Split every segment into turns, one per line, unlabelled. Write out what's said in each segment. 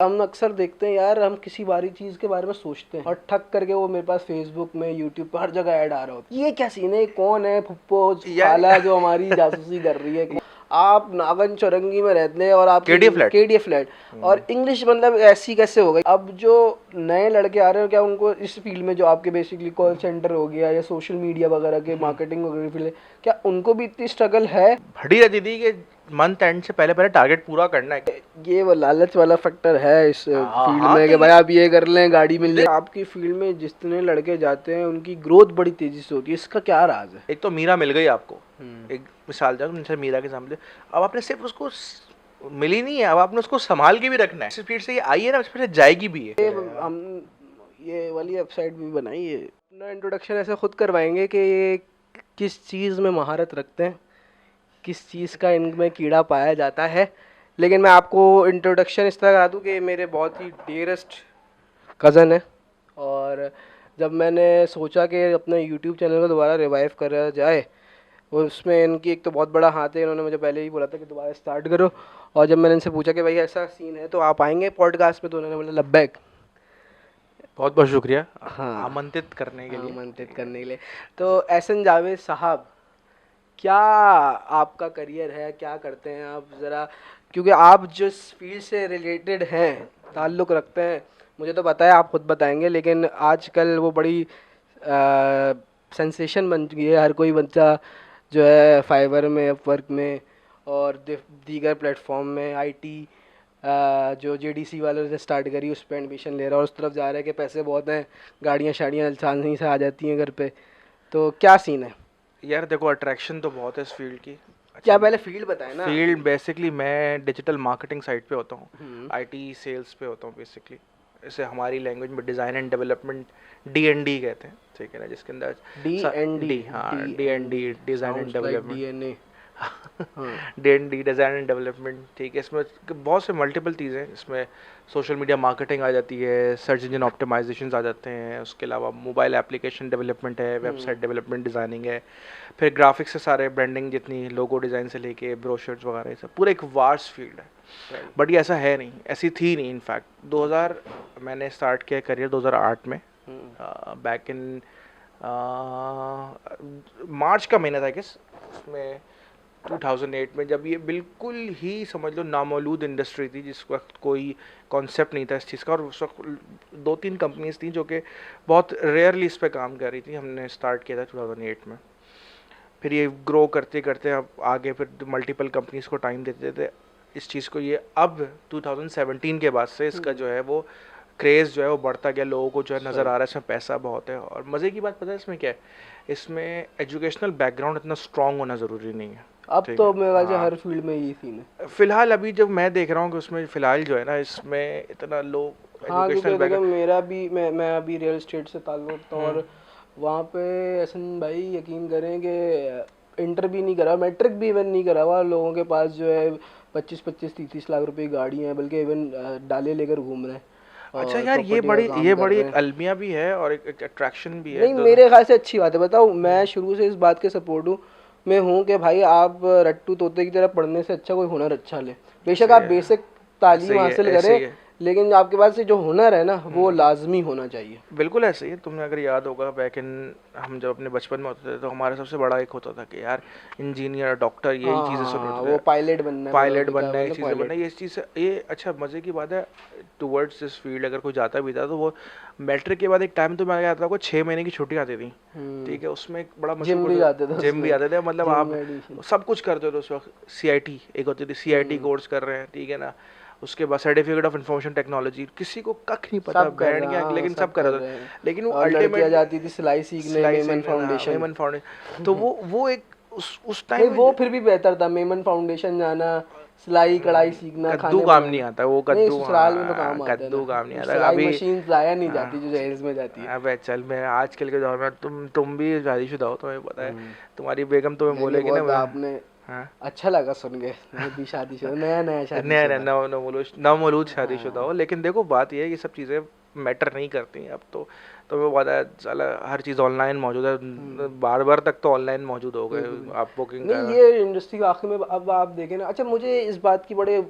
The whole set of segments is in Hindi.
हम अक्सर देखते हैं यार, हम किसी बारी चीज के बारे में सोचते हैं और ठक करके वो मेरे पास फेसबुक में, यूट्यूब पर हर जगह ऐड आ रहा होता है। ये क्या सीन है, कौन है फुप्पो
यार
खाला जो हमारी जासूसी कर रही है? आप नागन चौरंगी में रहते हैं और आप
KDA
फ्लैट और इंग्लिश मतलब ऐसी कैसे हो गई? अब जो नए लड़के आ रहे हैं, क्या उनको इस फील्ड में, जो आपके बेसिकली कॉल सेंटर हो गया या सोशल मीडिया वगैरह के मार्केटिंग वगैरह फील्ड, क्या उनको भी इतनी स्ट्रगल है?
भड़ी रहती थी कि मंथ एंड से पहले पहले टारगेट पूरा करना है।
ये वो लालच वाला फैक्टर है इस फील्ड
हाँ
में
तो
कि भाई
ये
आप ये कर लें, गाड़ी मिल जाए। आपकी फील्ड में जितने लड़के जाते हैं उनकी ग्रोथ बड़ी तेजी से होती है, इसका क्या राज है?
एक तो मीरा मिल गई आपको, एक मिसाल दो उनसे, मीरा के सामने अब आपने सिर्फ उसको मिली नहीं है, अब आपने उसको संभाल के भी रखना है। स्पीड से ये आई है ना, स्पीड से जाएगी भी है।
हम ये वाली वेबसाइट भी बनाई है। अपना इंट्रोडक्शन ऐसे खुद करवाएंगे कि ये किस चीज़ में महारत रखते हैं, किस चीज़ का इनमें कीड़ा पाया जाता है। लेकिन मैं आपको इंट्रोडक्शन इस तरह करा दूँ कि मेरे बहुत ही डियरेस्ट कज़न है, और जब मैंने सोचा कि अपने यूट्यूब चैनल को दोबारा रिवाइव करा जाए, उसमें इनकी एक तो बहुत बड़ा हाथ है। इन्होंने मुझे पहले ही बोला था कि दोबारा स्टार्ट करो, और जब मैंने इनसे पूछा कि भाई ऐसा सीन है तो आप आएंगे पॉडकास्ट पे, तो उन्होंने बोला लब्बैक।
बहुत बहुत शुक्रिया
हाँ,
आमंत्रित करने के लिए।
आमंत्रित करने के लिए। तो एहसन जावेद साहब, क्या आपका करियर है, क्या करते हैं आप ज़रा, क्योंकि आप जिस फील्ड से रिलेटेड हैं, ताल्लुक़ रखते हैं, मुझे तो पता है, आप खुद बताएंगे, लेकिन आजकल वो बड़ी सेंसेशन बन चुकी है। हर कोई बच्चा जो है फाइवर में, अपवर्क में और दीगर प्लेटफॉर्म में आईटी जो जेडीसी वालों ने स्टार्ट करी उस पर एडमिशन ले रहा है और उस तरफ जा रहा है कि पैसे बहुत हैं, गाड़ियाँ शाड़ियाँ आसानी से आ जाती हैं घर पे। तो क्या सीन है?
यार देखो, अट्रैक्शन तो बहुत है इस फील्ड की।
क्या पहले फील्ड बताए ना?
फील्ड बेसिकली मैं डिजिटल मार्केटिंग साइड पे होता हूँ, आईटी सेल्स पे होता हूँ बेसिकली। इसे हमारी लैंग्वेज में डिज़ाइन एंड डेवलपमेंट, DND कहते हैं, ठीक है ना, जिसके अंदर
DND,
हाँ DND, design and development,
DNA।
DND design and development, ठीक है। इसमें बहुत से मल्टीपल चीज़ें हैं। इसमें सोशल मीडिया मार्केटिंग आ जाती है, सर्च इंजन ऑप्टिमाइजेशन आ जाते हैं, उसके अलावा मोबाइल एप्लीकेशन डेवलपमेंट है, वेबसाइट डेवलपमेंट, डिज़ाइनिंग है, फिर ग्राफिक्स से सारे ब्रांडिंग, जितनी लोगो डिज़ाइन से लेके ब्रोशर्स वगैरह, सब पूरा एक वास्ट फील्ड है। बट ये ऐसा है नहीं, ऐसी थी नहीं। इनफैक्ट 2000 मैंने स्टार्ट किया करियर 2008 में, बैक इन मार्च का महीना था किस उसमें 2008 में, जब ये बिल्कुल ही समझ लो नामौलूद इंडस्ट्री थी, जिस वक्त कोई कॉन्सेप्ट नहीं था इस चीज़ का, और उस वक्त 2-3 कंपनीज थी जो कि बहुत रेयरली इस पे काम कर रही थी। हमने स्टार्ट किया था 2008 में, फिर ये ग्रो करते करते अब आगे फिर मल्टीपल कंपनीज को टाइम देते थे इस चीज़ को। ये अब 2017 के बाद से इसका जो है वो क्रेज़ जो है वो बढ़ता गया, लोगों को जो है नज़र आ रहा है इसमें पैसा बहुत है। और मज़े की बात पता है इसमें क्या है, इसमें एजुकेशनल बैकग्राउंड इतना स्ट्रॉन्ग होना ज़रूरी नहीं है।
अब तो मेरे ख्याल से हर फील्ड में ये सीन है
फिलहाल। अभी जब मैं देख रहा हूँ कि उसमें फ़िलहाल जो है ना, इसमें इतना लोग
हाँ, क्योंकि
एजुकेशनल
देखो
बैकग्राउंड।
मेरा भी, मैं अभी रियल एस्टेट से ताल्लुक़ रखता हूँ, और वहाँ पे एहसन भाई यकीन करें कि इंटर भी नहीं करा, मैट्रिक भी इवन नहीं करा हुआ लोगों के पास जो है 25-25, 30-30 लाख रुपए की गाड़ियाँ हैं, बल्कि इवन डाले लेकर घूम रहे हैं।
अच्छा
और
यार, ये
प्रॉपर्टी का काम कर
बड़ी
रहे
एक
हैं।
अलमिया भी है और एक अट्रैक्शन भी है
नहीं, मेरे ख्याल से अच्छी बात है। बताऊँ, मैं शुरू से इस बात के सपोर्ट हूँ, मैं हूँ कि भाई आप रट्टू तोते की तरह पढ़ने से अच्छा कोई हुनर अच्छा ले। बेशक आप बेसिक तालीम हासिल करें, लेकिन आपके पास से जो हुनर है ना, वो लाजमी होना चाहिए।
बिल्कुल ऐसे ही है। तुमने अगर याद होगा बैक इन, हम जब अपने बचपन में होते थे तो हमारा सबसे बड़ा एक होता था कि यार इंजीनियर, डॉक्टर, यही चीज़ें सुन
हाँ,
रहे
वो
थे,
पायलट बनना है,
पायलट
क्या
बनना है, ये
बोलते हैं,
चीज़ें बनना
पायलट।
है, ये चीज़ ये। अच्छा, मज़े की बात है, टुवर्ड्स दिस फील्ड अगर कोई जाता भी था तो वो मैट्रिक के बाद एक टाइम तो मैं आता था, 6 महीने की छुट्टी आती थी, ठीक है। उसमें एक बड़ा
जिम भी
मशहूर
जाते थे,
जिम भी आते थे, मतलब
जिम
आप
में एडिशन।
सब कुछ करते थे उस वक्त। CIT एक होती थी, CIT कोर्स कर रहे हैं, ठीक है ना। उसके बाद सर्टिफिकेट ऑफ इंफॉर्मेशन टेक्नोलॉजी, किसी को कख नहीं पता
सब कर
बैंड
रहे हैं,
क्या,
हाँ,
लेकिन सब
सब
कर
कर
रहे
रहे
थे।
हैं।
लेकिन वो
और लड़कियां
अल्टीमेटली
जाती थी सिलाई सीखने, मेमन फाउंडेशन।
मेमन फाउंडेशन, तो वो एक उस
नहीं,
टाइम
वो फिर भी बेहतर था, मेमन फाउंडेशन जाना, सिलाई कढ़ाई सीखना,
कद्दू
खाने
काम नहीं
बनाना।
आता वो,
नहीं,
कद्दू,
ससुराल में तो काम आता है
कद्दू काम नहीं
ना,
आता
सिलाई
अभी।
मशीन लाया नहीं जाती जो जहेज में जाती है।
अबे चल, मैं आजकल के दौर में, तुम भी शादीशुदा हो, तुम्हें पता है, तुम्हारी बेगम तुम्हें
नहीं नहीं,
बोलेगी ना
बहुत आपने,
हाँ।
अच्छा लगा सुन के। मैं भी शादीशुदा, नया नया
नहीं नहीं,
शादीशुदा।
नवमलूद शादीशुदा
हाँ,
हो, लेकिन देखो बात ये है, ये सब चीज़ें मैटर नहीं करती अब तो। तुम्हें पता है साला हर चीज़ ऑनलाइन मौजूद है, बार बार तक तो ऑनलाइन मौजूद हो गए,
बिल्कुल।
आप बुकिंग
नहीं,
कर।
ये इंडस्ट्री आखिर में अब आप देखें ना। अच्छा, मुझे इस बात की बड़े,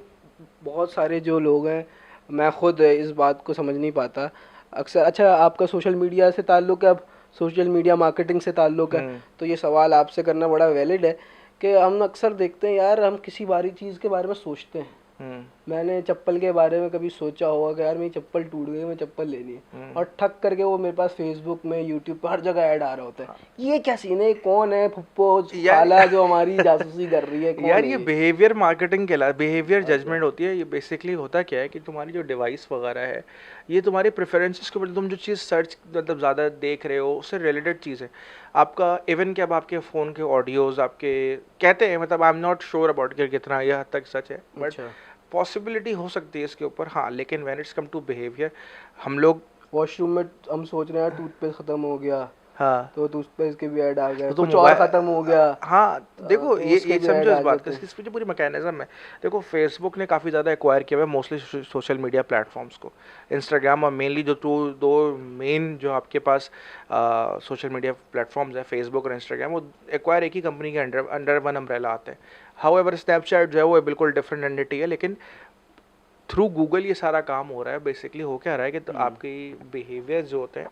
बहुत सारे जो लोग हैं मैं खुद इस बात को समझ नहीं पाता अक्सर। अच्छा, आपका सोशल मीडिया से ताल्लुक़ है, अब सोशल मीडिया मार्केटिंग से ताल्लुक़ है,
हम्म।
तो ये सवाल आपसे करना बड़ा वैलिड है कि हम अक्सर देखते हैं यार, हम किसी बारी चीज़ के बारे में सोचते हैं।
हम्म।
मैंने चप्पल के बारे में कभी सोचा होगा कि यार मेरी चप्पल टूट गई, मैं चप्पल लेनी है,
हम्म।
और ठक करके वो मेरे पास फेसबुक में, यूट्यूब पर हर जगह ऐड आ रहा होता है।
हाँ।
ये क्या सीन है, कौन है फुप्पो
यार
खाला जो हमारी जासूसी कर रही है, कौन
यार
है
ये
ये?
बिहेवियर मार्केटिंग के बिहेवियर
अच्छा।
जजमेंट होती है। ये बेसिकली होता क्या है कि तुम्हारी जो डिवाइस वगैरह है, ये तुम्हारी प्रेफरेंसेस के ऊपर तुम जो चीज़ सर्च मतलब ज़्यादा देख रहे हो उससे रिलेटेड चीज़ है। आपका इवन कि अब आपके फ़ोन के ऑडियोज़ आपके कहते हैं, मतलब I am not sure about कि कितना यह हद तक सच है, बट
अच्छा।
पॉसिबिलिटी हो सकती है इसके ऊपर। हाँ, लेकिन when it's come to behaviour, हम लोग
वॉशरूम में हम सोच रहे हैं टूथपेस्ट खत्म हो गया,
हाँ,
तो टूथपेस्ट के भी ऐड आ गए,
तो
कुछ और
मोबाइल
खत्म हो गया,
हाँ, देखो
तो
ये
उसके भी
समझो
ऐड
इस
आ
बात का,
जाते हैं।
इसकी जो पूरी मैकेनिज्म है। देखो फेसबुक ने काफ़ी ज़्यादा एक्वायर किया हुआ है मोस्टली सोशल मीडिया प्लेटफॉर्म्स को। इंस्टाग्राम और मेनली जो दो मेन जो आपके पास सोशल मीडिया प्लेटफॉर्म्स है, फेसबुक और इंस्टाग्राम, वो एक्वायर एक ही कंपनी के अंडर अंडर वन अम्ब्रेला आते हैं। हाउएवर स्नैपचैट जो है वो बिल्कुल डिफरेंट एंटिटी है, लेकिन थ्रू गूगल ये सारा काम हो रहा है। बेसिकली हो क्या रहा है कि तो आपके बिहेवियर जो होते हैं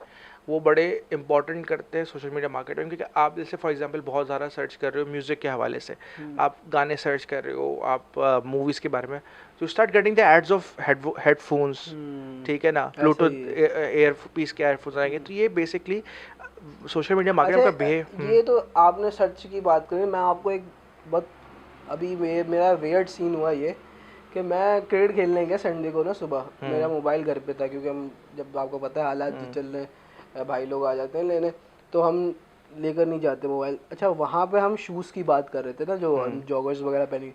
वो बड़े इंपॉर्टेंट करते हैं सोशल मीडिया मार्केटिंग, क्योंकि आप जैसे फॉर एग्जांपल बहुत ज़्यादा सर्च कर रहे हो म्यूज़िक के हवाले से, आप गाने सर्च कर रहे हो, आप मूवीज़ के बारे में, तो start getting the ends of headphones, ठीक है ना,
ऐसा ही
ब्लूटूथ
है।
एयर पीस के एयरफोन्स आएंगे। तो ये बेसिकली सोशल मीडिया मार्केटिंग का
अच्छा, ये तो आपने सर्च की बात करी, मैं आपको एक बहुत, अभी मेरा वेयर्ड सीन हुआ ये कि मैं क्रिकेट खेलने गया संडे को ना सुबह, मेरा मोबाइल घर पे था, क्योंकि हम, जब आपको पता है हालात जो चल रहे हैं, भाई लोग आ जाते हैं लेने, तो हम लेकर नहीं जाते मोबाइल। अच्छा, वहाँ पे हम शूज़ की बात कर रहे थे ना, जो हम जॉगर्स वगैरह पहनी,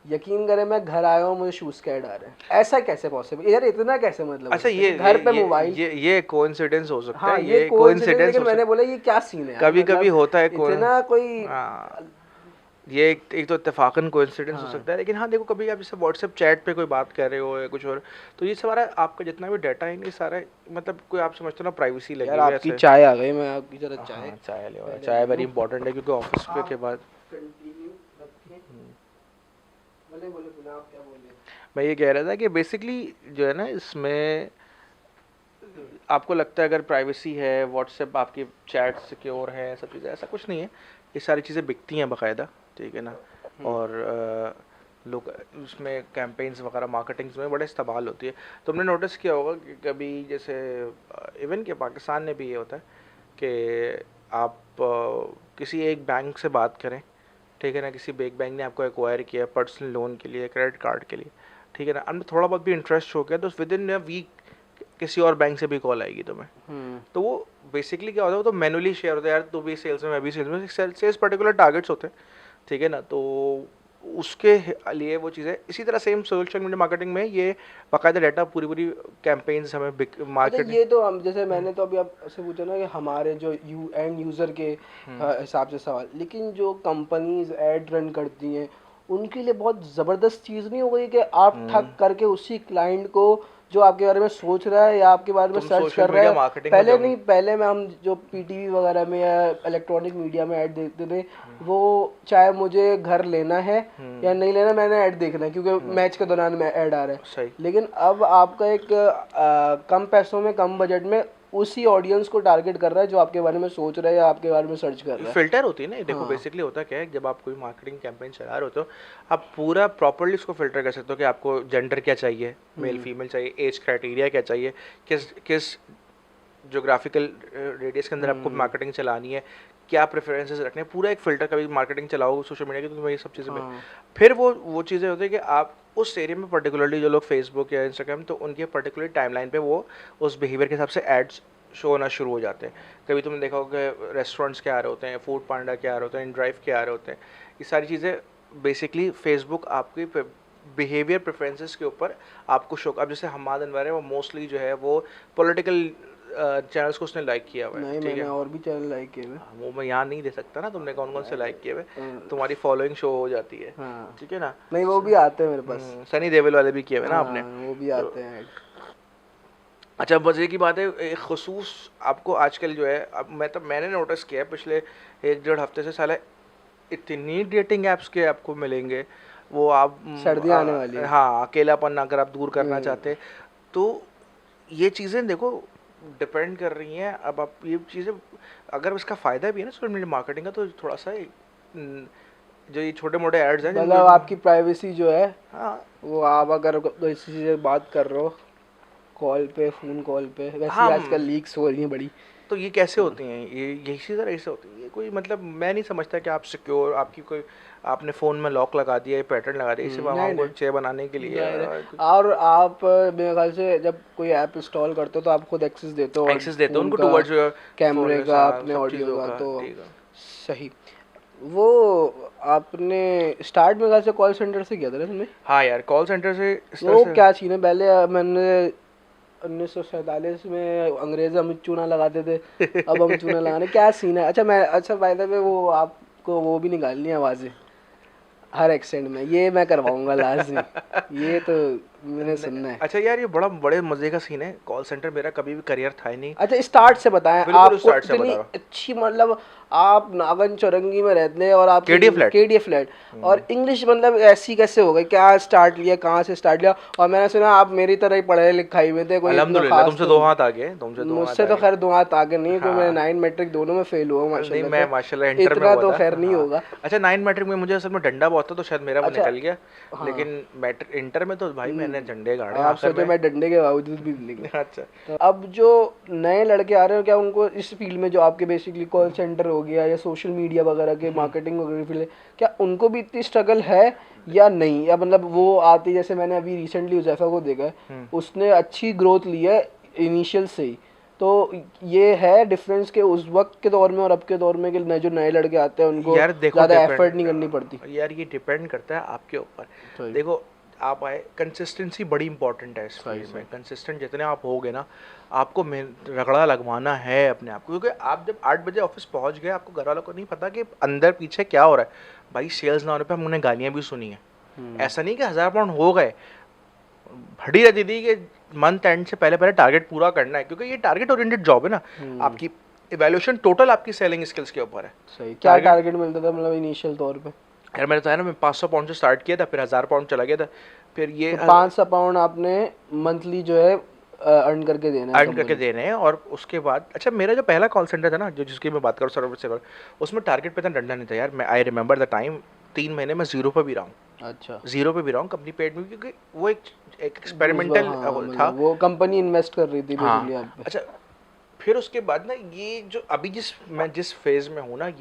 यकीन करें मैं घर आया हूँ, मुझे शूज़ के ऐड आ रहे हैं। ऐसा कैसे पॉसिबल यार, इतना कैसे मतलब हो
अच्छा,
सकता है कि घर पे मोबाइल?
ये कोइंसिडेंस हो सकता
हाँ,
है,
ये
ये
कोइंसिडेंस,
कोइंसिडेंस
लेकिन
हो
मैंने
सकता
बोला ये क्या सीन है
है,
यार,
कभी कभी
मतलब
होता है
इतना कोई।
हाँ, ये एक तो इत्तेफाकन कोइंसिडेंस हो
हाँ
सकता है, लेकिन हाँ देखो कभी आप जैसे व्हाट्सएप चैट पे कोई बात कर रहे हो या कुछ और, तो ये सारा आपका जितना भी डाटा है ये सारा, मतलब कोई आप समझते हो ना प्राइवेसी लगी
यार,
हुई है
आपकी
ऐसे।
चाय आ गई, मैं आपकी जरा चाय
हाँ, चाय ले आओ,
पहले
चाय
ले
वेरी
लूँ।
इंपॉर्टेंट है क्योंकि ऑफिस के
आप
बाद।
कंटिन्यू रखें। बोले बोले बोले, आप क्या बोल रहे
मैं ये कह रहा था कि बेसिकली जो है ना इसमें, आपको लगता है अगर प्राइवेसी है, व्हाट्सएप आपकी चैट सिक्योर है, सब चीज़ें, ऐसा कुछ नहीं है। ये सारी चीज़ें बिकती हैं बाकायदा, ठीक है ना, और लोग उसमें कैंपेन्स वगैरह मार्केटिंग्स में बड़े इस्तेमाल होती है। तुमने नोटिस किया होगा कि कभी जैसे इवन के पाकिस्तान में भी ये होता है कि आप किसी एक बैंक से बात करें, ठीक है ना, किसी बिग बैंक ने आपको एक्वायर किया पर्सनल लोन के लिए, क्रेडिट कार्ड के लिए, ठीक है ना, अब थोड़ा बहुत भी इंटरेस्ट हो गया तो विद इन अ वीक किसी और बैंक से भी कॉल आएगी तुम्हें। तो वो बेसिकली क्या होता है, वो तो मैनुअली शेयर होता है, यार तू भी सेल्स में, मैं भी सेल्स में, सेल्स पर्टिकुलर टारगेट्स होते हैं, ठीक है ना, तो उसके लिए वो चीज़ें इसी तरह सेम सोशल मीडिया मार्केटिंग में ये बाकायदा डाटा पूरी पूरी कैंपेन्स हमें
अच्छा,
मार्केटिंग।
ये तो हम, जैसे मैंने तो अभी आपसे पूछा ना कि हमारे जो एंड यूज़र के हिसाब से सवाल, लेकिन जो कंपनीज ऐड रन करती हैं उनके लिए बहुत ज़बरदस्त चीज़ नहीं हो गई कि आप ठग करके उसी क्लाइंट को जो आपके बारे में सोच रहा है या आपके बारे में
तुम
सर्च
सोशल
कर रहा
मीडिया
है,
मार्केटिंग में
पहले
जब
नहीं, पहले में हम जो पीटीवी वगैरह में या इलेक्ट्रॉनिक मीडिया में ऐड देखते थे, वो चाहे मुझे घर लेना है या नहीं लेना, मैंने ऐड देखना है क्योंकि मैच के दौरान में ऐड आ रहा है।
सही,
लेकिन अब आपका एक कम पैसों में, कम बजट में उसी ऑडियंस को टारगेट कर रहा है जो आपके बारे में सोच रहा है या आपके बारे में सर्च कर रहा है।
फिल्टर होती है ना, देखो
हाँ।
बेसिकली होता क्या है, जब आप कोई मार्केटिंग कैंपेन चला रहे होते हो, आप पूरा प्रॉपर्ली उसको फिल्टर कर सकते हो कि आपको जेंडर क्या चाहिए, मेल फीमेल चाहिए, एज क्राइटेरिया क्या चाहिए, किस किस जोग्राफिकल रेडियस के अंदर आपको मार्केटिंग चलानी है, क्या प्रेफरेंसेस रखने हैं, पूरा एक फ़िल्टर। कभी मार्केटिंग चलाओ सोशल मीडिया की तो तुम्हें ये सब चीज़ें मिल,
हाँ।
फिर वो चीज़ें होती है कि आप उस एरिया में पर्टिकुलरली जो लोग फेसबुक या इंस्टाग्राम, तो उनके पर्टिकुलर टाइमलाइन पे वो उस बिहेवियर के हिसाब से एड्स शो होना शुरू हो जाते हैं। कभी तुमने देखा होगा कि रेस्टोरेंट्स के आ रहे होते हैं, फूड पांडा के आ रहे होते हैं, इनड्राइव के आ रहे होते हैं, ये सारी चीज़ें बेसिकली फेसबुक आपकी बिहेवियर प्रेफरेंसेस के ऊपर आपको शो। अब जैसे हमाद अनवर है, वो मोस्टली जो है वो पॉलिटिकल चैनल्स को उसने लाइक किया हुआ है,
नहीं,
ठीक
मैंने
है।
और भी चैनल लाइक किए हुए।
वो मैं यहाँ नहीं दे सकता ना, तुमने कौन कौन से लाइक किए हुए,
हाँ।
तुम्हारी फॉलोइंग शो हो जाती है,
हाँ।
ठीक है ना।
नहीं, वो भी आते हैं मेरे पास।
सनी देओल वाले भी किए हुए ना आपने।
हाँ, वो भी
तो
आते हैं।
अच्छा, मज़े की बात है, एक खसूस आपको आजकल जो है, अब मैंने नोटिस किया है पिछले 1-1.5 हफ्ते से, साला इतनी डेटिंग ऐप्स के आपको मिलेंगे, वो आप
सर्दियाँ आने वाली है।
हाँ, अकेलापन अगर आप दूर करना
हम्म।
चाहते हैं, तो ये चीज़ें देखो डिपेंड कर रही हैं। अब आप ये चीज़ें, अगर इसका फ़ायदा भी है ना सोशल मीडिया मार्केटिंग का, तो थोड़ा सा जो ये छोटे मोटे एड्स हैं
मतलब आपकी प्राइवेसी जो है,
हाँ
वो आप अगर किसी से बात कर रहे हो कॉल पे, फ़ोन कॉल पे, वैसे ही
हाँ
आजकल लीक्स हो रही हैं बड़ी।
तो ये कैसे होती हैं, ये यही चीज़ें ऐसे होती है, ये कोई मतलब मैं नहीं समझता कि आप सिक्योर, आपकी कोई आपने फ़ोन में लॉक लगा दिया, पैटर्न लगा दिया, इसे
नहीं
हमको
नहीं
चे बनाने के लिए
नहीं नहीं। और आप मेरे ख्याल से जब कोई ऐप इंस्टॉल करते हो तो आप खुद एक्सेस देते हो, और
एक्सेस देते हो
फ़ोन
उनको
का,
टूवर्ड्स
कैमरे
फ़ोन,
का,
हाँ
अपने
सब
ऑडियो
चीज़ों
का,
का,
तो
ठीक है।
सही। वो आपने स्टार्ट में ख्याल से कॉल सेंटर से किया था ना तुमने?
हाँ यार कॉल सेंटर से इस तरह
वो
से
क्या सीन है, पहले मैंने 1947 में अंग्रेज हम चूना लगाते थे, अब हम चूना लगाने, क्या सीन है? अच्छा मैं, अच्छा बाय द वे, वो आपको वो भी निकालनी है आवाज़ें हर एक्सेंट में, ये मैं करवाऊंगा लाजमी, ये तो मैंने सुनना है।
अच्छा यार ये बड़े मज़े का सीन है। कॉल सेंटर मेरा कभी भी करियर था ही नहीं।
अच्छा स्टार्ट से बताएं,
बिल्कुल
आपको
स्टार्ट से
इतनी
बता रहा हूँ।
अच्छी, मतलब आप नागन चौरंगी में रहते हैं और आप
केडीए फ्लैट।
केडीए फ्लैट, और इंग्लिश मतलब ऐसी कैसे हो गई? क्या स्टार्ट लिया, कहाँ से स्टार्ट लिया? और मैंने सुना आप मेरी तरह ही पढ़े लिखाई में थे, कोई इतना
अल्हम्दुलिल्लाह
खास
तुमसे
तो
दो
नहीं।
हाथ आगे, तुमसे दो हाथ
मुझसे तो
आगे।
खैर दो हाथ आगे नहीं, कोई, मैं
हाँ
9 मैट्रिक दोनों में फेल हुआ हूँ
नहीं
माशाल्लाह
मैं
से,
माशाल्लाह इंटर में
इतना
हुआ
तो
था।
खैर नहीं
हाँ
होगा।
अच्छा 9 मैट्रिक में मुझे असल में डंडा बहुत था तो शायद मेरा वो
अच्छा,
निकल गया।
हाँ।
लेकिन मैट्रिक इंटर में तो भाई मैंने झंडे गाड़े
आप
आखिर
सोचो
में।
मैं डंडे के बावजूद भी निकला।
अच्छा
तो अब जो नए लड़के आ रहे हो, क्या उनको इस फील्ड में, जो आपके बेसिकली कॉल सेंटर हो गया या सोशल मीडिया वगैरह के मार्केटिंग वगैरह फील्ड है, क्या उनको भी इतनी स्ट्रगल है या नहीं? या मतलब वो आती, जैसे मैंने अभी रिसेंटली हुजैफा को देखा है, उसने अच्छी ग्रोथ ली है इनिशियल से ही, तो ये है डिफरेंस के उस वक्त के दौर में और अब के दौर में, कि जो नए लड़के आते हैं उनको
यार देखो
ज़्यादा एफर्ट नहीं करनी पड़ती?
यार ये डिपेंड करता है आपके ऊपर।
सही।
देखो आप आए, कंसिस्टेंसी बड़ी इंपॉर्टेंट है इस
सही
फील्ड में।
सही।
कंसिस्टेंट जितने आप होगे ना, आपको रगड़ा लगवाना है अपने आप को, क्योंकि आप जब 8 बजे ऑफिस पहुंच गए, आपको घर वालों को नहीं पता कि अंदर पीछे क्या हो रहा है। भाई सेल्स ना होने पे हमने गालियाँ भी सुनी है। ऐसा नहीं कि 1000 पाउंड हो गए, भड़ी रहती थी कि मंथ एंड से पहले पहले टारगेट पूरा करना है, क्योंकि ये टारगेट ओरिएंटेड जॉब है ना। आपकी इवैल्यूएशन टोटल आपकी सेलिंग स्किल्स के ऊपर है।
सही। क्या टारगेट मिलता था मतलब इनिशियल तौर पे?
यार मैंने बताया ना, मैं 500 पाउंड से स्टार्ट किया था, फिर 1000 पाउंड चला गया था, फिर ये
तो 500 पाउंड आपने मंथली जो है अर्न करके देना है
अर्न करके
कंपनी?
देने हैं। और उसके बाद अच्छा मेरा जो पहला कॉल सेंटर था ना, जो जिसकी मैं बात करूँ सर्वर सेवर, उसमें टारगेट पे इतना डंडा नहीं था यार। मैं आई रिमेंबर द टाइम 3 महीने में जीरो पे भी रहा हूँ।
अच्छा।
जीरो पे भी रहा हूँ कंपनी पेड में, क्योंकि वो एक एक्सपेरिमेंटल
हाँ,
था।
मतलब वो कंपनी इन्वेस्ट कर रही थी बेसिकली
हाँ
आप पे।
अच्छा फिर उसके बाद ना, ये जो अभी मैं जिस फेज़ में हूँ ना,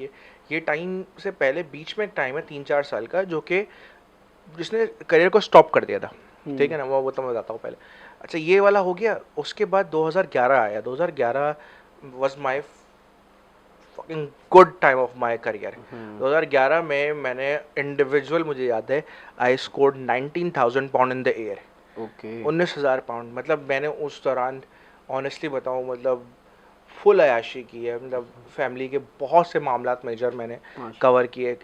ये टाइम से पहले बीच में एक टाइम है 3-4 साल का, जो कि जिसने करियर को स्टॉप कर दिया था। ठीक है ना, वो तो मैं बताता हूँ पहले। अच्छा ये वाला हो गया, उसके बाद 2011 आया। 2011 was my fucking good time of my career. 2011 में मैंने इंडिविजुअल, मुझे याद है, I scored 19,000 pound in the year.
Okay.
19,000 pound, मतलब मैंने उस दौरान ऑनेस्टली बताऊँ, मतलब फुल अयाशी की है। मतलब फैमिली के बहुत से मामलात मेजर मैंने कवर किए।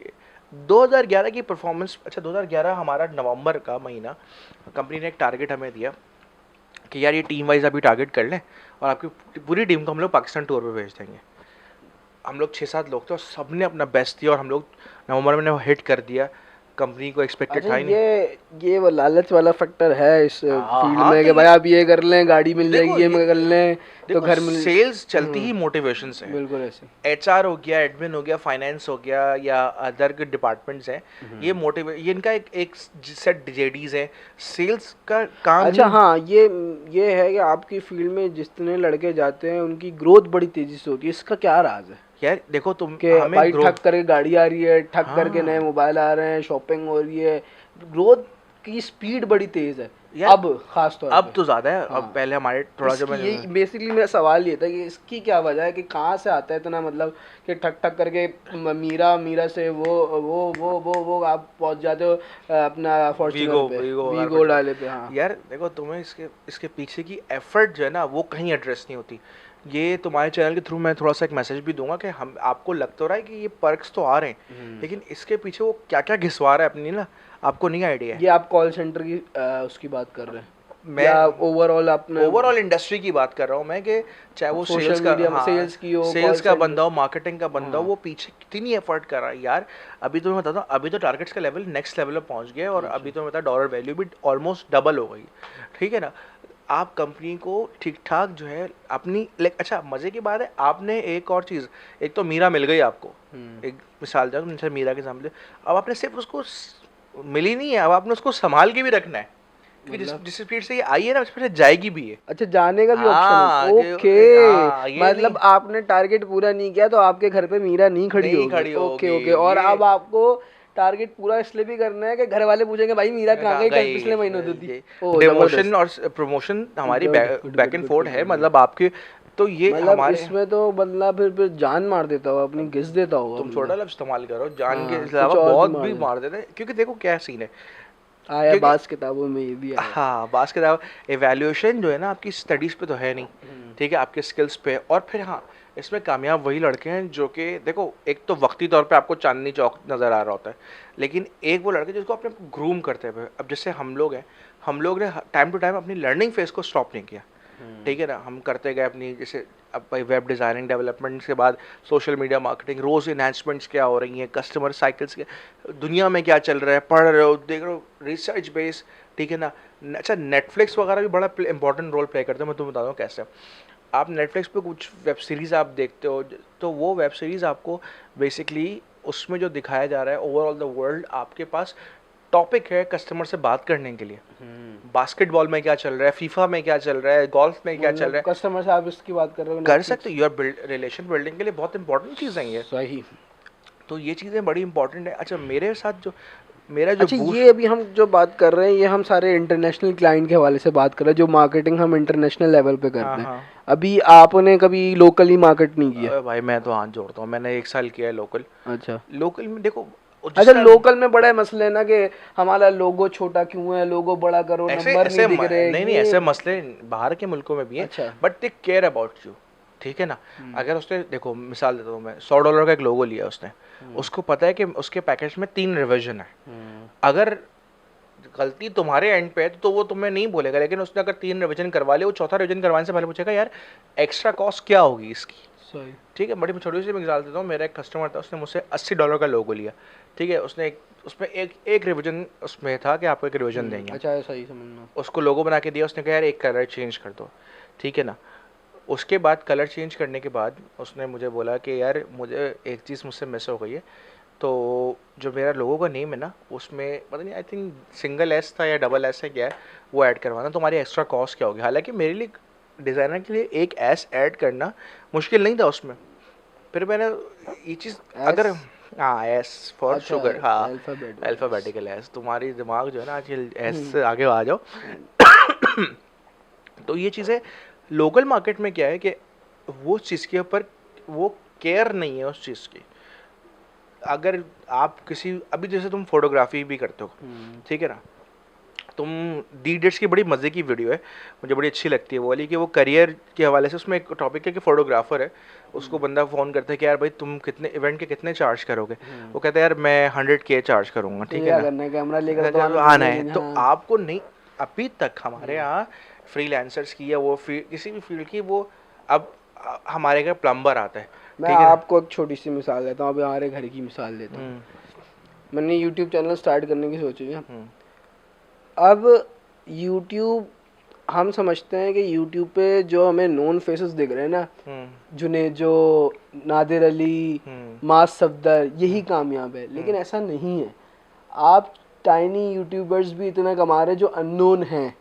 2011 की परफॉर्मेंस, अच्छा 2011 हमारा नवंबर का महीना, कंपनी ने एक टारगेट हमें दिया कि यार ये टीम वाइज अभी टारगेट कर लें और आपकी पूरी टीम को हम लोग पाकिस्तान टूर पे भेज देंगे। हम लोग 6-7 लोग थे और सब ने अपना बेस्ट दिया और हम लोग नवंबर में हिट कर दिया। कंपनी को एक्सपेक्टेड
अच्छा,
था ही नहीं।
ये वो लालच वाला फैक्टर है इस फील्ड
हाँ
में,
तो
कि भाई आप ये कर लें, गाड़ी मिल
देखो
जाएगी, ये कर लें, तो
देखो
घर मिल।
सेल्स चलती ही मोटिवेशन से है।
बिल्कुल ऐसे।
एचआर हो गया, एडमिन हो गया, फाइनेंस हो गया, या अदर के डिपार्टमेंट्स हैं, ये इनका एक सेट जेडीज है। सेल्स का काम
अच्छा
ही
हाँ, ये है कि आपकी फील्ड में जितने लड़के जाते हैं उनकी ग्रोथ बड़ी तेजी से होती है, इसका क्या राज है?
यार देखो तुम
कि
हमें
भाई
ग्रो
ठग करके गाड़ी आ रही है, ठग करके नए
हाँ
मोबाइल आ रहे हैं, शॉपिंग हो रही है, ग्रोथ की स्पीड बड़ी तेज है
यार
अब खास तौर
अब
पे।
तो ज़्यादा है। अब
हाँ,
पहले हमारे थोड़ा जो
इसकी
मैं
ये बेसिकली मेरा सवाल ये था कि इसकी क्या वजह है, कि कहाँ से आता है इतना, मतलब कि ठग ठग करके मीरा से वो आप पहुंच जाते हो अपना फॉर्च्यूनर पे, वीगो डाले पे। हाँ
यार देखो तुम्हें इसके पीछे की एफर्ट जो है ना, वो कहीं एड्रेस नहीं होती। ये तुम्हारे चैनल के थ्रू मैं थोड़ा सा एक मैसेज भी दूंगा कि हम आपको लग तो रहा है कि ये पर्क्स तो आ रहे हैं, लेकिन इसके पीछे वो क्या क्या घिसवा रहा है अपनी ना, आपको नहीं आइडिया है।
ये आप कॉल सेंटर की उसकी बात कर रहे हैं
मैं
या ओवरऑल अपने
ओवरऑल इंडस्ट्री की बात कर रहा हूँ मैं, कि चाहे वो
सोशल
सेल्स का,
मीडिया में
हाँ
सेल्स की हो,
सेल्स
कॉल
का
सेंटर?
बंदा हो, मार्केटिंग का बंदा हो, वो पीछे कितनी एफर्ट कर रहा है यार। अभी तो मैं बताता हूँ, अभी तो टारगेट्स का लेवल नेक्स्ट लेवल पे पहुँच गया, और अभी तो मैं बता डॉलर वैल्यू भी ऑलमोस्ट डबल हो गई। ठीक है ना, आप कंपनी को ठीक ठाक जो है अपनी लाइक, अच्छा मजे की बात है, आपने एक और चीज़, एक तो मीरा मिल गई आपको, एक मिसाल दो तुमसे मीरा के सामने, अब आपने सिर्फ उसको मिली नहीं है, अब आपने उसको संभाल के भी रखना है, क्योंकि जिस
मतलब
जिस स्पीड से ये आई है ना उस स्पीड से जाएगी भी है।
अच्छा, जाने का भी ऑप्शन
हाँ
है, ओके।
हाँ ये नहीं,
मतलब आपने टारगेट पूरा नहीं किया तो आपके घर पे मीरा नहीं खड़ी
नहीं
होगी,
खड़ी
ओके
होगी
ओके। और
ये,
अब आपको टारगेट पूरा इसलिए भी करना है कि घर वाले पूछेंगे भाई मीरा कहाँ
कहाँ
गई, कल
गई
पिछले महीनों तो थी।
ये
ओ
डिमोशन
जबरदस्त।
और प्रमोशन हमारी
good good
back
good
and
good
fourth
good
है,
गुड गुड।
मतलब आपके, तो ये
मतलब
हमारे,
इसमें तो बंदा फिर जान मार देता होगा अपनी, घिस देता होगा
तुम छोटा
बंदा।
लफ्ज इस्तेमाल करो, जान के
हाँ कुछ
अलावा
और भी
बहुत
मार
भी
दे।
मार देते हैं, क्योंकि देखो क्या सीन है,
आया
क्योंकि
बास किताबों में ये भी आया।
हाँ बात के अलावा एवेल्यूएशन जो है ना आपकी स्टडीज़ पे तो है नहीं, ठीक है, आपके स्किल्स पे। और फिर हाँ, इसमें कामयाब वही लड़के हैं जो कि देखो, एक तो वक्ती तौर पे आपको चांदनी चौक नज़र आ रहा होता है, लेकिन एक वो लड़के जिसको अपने ग्रूम करते हुए, अब जैसे हम लोग हैं, हम लोग ने टाइम टू टाइम अपनी लर्निंग फेज को स्टॉप नहीं किया, ठीक है ना, हम करते गए अपनी, जैसे अब भाई वेब डिज़ाइनिंग डेवलपमेंट के बाद सोशल मीडिया मार्केटिंग, रोज़ इन्हांसमेंट्स क्या हो रही हैं, कस्टमर साइकिल्स के दुनिया में क्या चल रहा है, पढ़ रहे हो, देख रहे हो, रिसर्च बेस, ठीक है ना। अच्छा नेटफ्लिक्स वगैरह भी बड़ा इंपॉर्टेंट रोल प्ले करते हैं, मैं तुम्हें बताता हूँ कैसे। आप नेटफ्लिक्स पे कुछ वेब सीरीज़ आप देखते हो, तो वो वेब सीरीज़ आपको बेसिकली उसमें जो दिखाया जा रहा है ओवरऑल द वर्ल्ड, आपके पास टॉपिक है कस्टमर से बात करने के लिए, बास्केटबॉल में क्या चल रहा है, फीफा में क्या चल रहा है, गोल्फ में क्या चल
मतलब
रहा है,
कस्टमर से आप इसकी बात कर रहे हो
कर
नेटफ्लिक्स।
सकते हो। योर रिलेशन बिल्डिंग के लिए बहुत इंपॉर्टेंट चीज़ है ये,
सही।
तो ये चीज़ें बड़ी इंपॉर्टेंट है। अच्छा मेरे साथ जो, मेरा जो
अच्छा ये
बूस्ट,
अभी हम जो बात कर रहे हैं ये हम सारे इंटरनेशनल क्लाइंट के हवाले से बात कर रहे हैं, जो मार्केटिंग हम इंटरनेशनल लेवल पे
हाँ
करते हैं।
हाँ,
अभी आपने कभी लोकली मार्केट नहीं किया?
अरे भाई मैं तो हाथ जोड़ता हूँ, मैंने 1 साल किया है लोकल।
अच्छा।
लोकल में देखो, और
अच्छा
जिसका
लोकल में बड़ा मसले है ना कि हमारा लोगो छोटा क्यों है, लोगो बड़ा करो,
ऐसे
नंबर नहीं
ऐसे
दिख रहे
नहीं नहीं,
ये।
ऐसे मसले बाहर के मुल्कों में भी हैं,
अच्छा।
But they care about you, ठीक है ना। अगर उसने, देखो मिसाल देता हूँ मैं, $100 का एक लोगो लिया उसने, उसको पता है कि उसके पैकेज में 3 रिवीजन है, अगर गलती तुम्हारे एंड पे है तो वो तुम्हें नहीं बोलेगा, लेकिन उसने अगर 3 रिवीजन करवा लिया, वो चौथा रिवीजन करवाने से पहले पूछेगा यार एक्स्ट्रा कॉस्ट क्या होगी इसकी,
सही।
ठीक है। बड़ी छोटी सी मिसाल देता हूँ, मेरा एक कस्टमर था, उसने मुझसे $80 का लोगो लिया, ठीक है, उसने उसमें एक रिवीजन उसमें था कि आपको एक रिवीजन देंगे,
अच्छा सही समझना।
उसको लोगो बना के दिया, उसने कहा यार एक कलर चेंज कर दो, ठीक है ना। उसके बाद कलर चेंज करने के बाद उसने मुझे बोला कि यार मुझे एक चीज़ मुझसे मिस हो गई है, तो जो मेरा लोगों का नेम है ना उसमें पता नहीं, आई थिंक सिंगल एस था या डबल एस है क्या है, वो ऐड करवाना, तुम्हारी एक्स्ट्रा कॉस्ट क्या होगी। हालांकि मेरे लिए डिज़ाइनर के लिए एक एस ऐड करना मुश्किल नहीं था उसमें, फिर मैंने ये चीज़, अगर
एस।
हाँ एस फॉर
अच्छा
शुगर, हाँ
अल्फाबेट।
अल्फ़ाबेटिकल एस, तुम्हारी दिमाग जो है ना आजकल एस से आगे आ जाओ। तो ये चीज़ें लोकल मार्केट में क्या है कि वो चीज़ के ऊपर वो केयर नहीं है उस चीज़ की। अगर आप किसी, अभी जैसे तुम फोटोग्राफी भी करते हो, ठीक है ना, तुम डी डेट्स की बड़ी मज़े की वीडियो है, मुझे बड़ी अच्छी लगती है वो वाली, कि वो करियर के हवाले से उसमें एक टॉपिक है कि फोटोग्राफर है, उसको बंदा फ़ोन करता है कि यार भाई तुम कितने इवेंट के कितने चार्ज करोगे, वो कहता है यार मैं 100K चार्ज करूँगा,
तो
ठीक है
क्या
ना,
करना है, कैमरा लेकर तो
जब
आना
आना
दुनिया
है
की,
तो
हाँ।
आपको नहीं, अभी तक हमारे यहाँ फ्रीलांसर्स की या वो किसी भी फील्ड की वो, अब हमारे घर प्लम्बर आता है,
मैं
ठीक है ना।
आपको एक छोटी सी मिसाल देता हूँ, अभी हमारे घर की मिसाल देता हूँ। मैंने यूट्यूब चैनल स्टार्ट करने की सोची है। अब यूट्यूब हम समझते हैं कि यूट्यूब पे जो हमें नोन फेसेस दिख रहे हैं ना, जुनेद, जो नादिर अली, मास सफदर, यही कामयाब है, लेकिन ऐसा नहीं है। आप टाइनी यूट्यूबर्स भी इतना कमा रहे हैं जो अननोन हैं,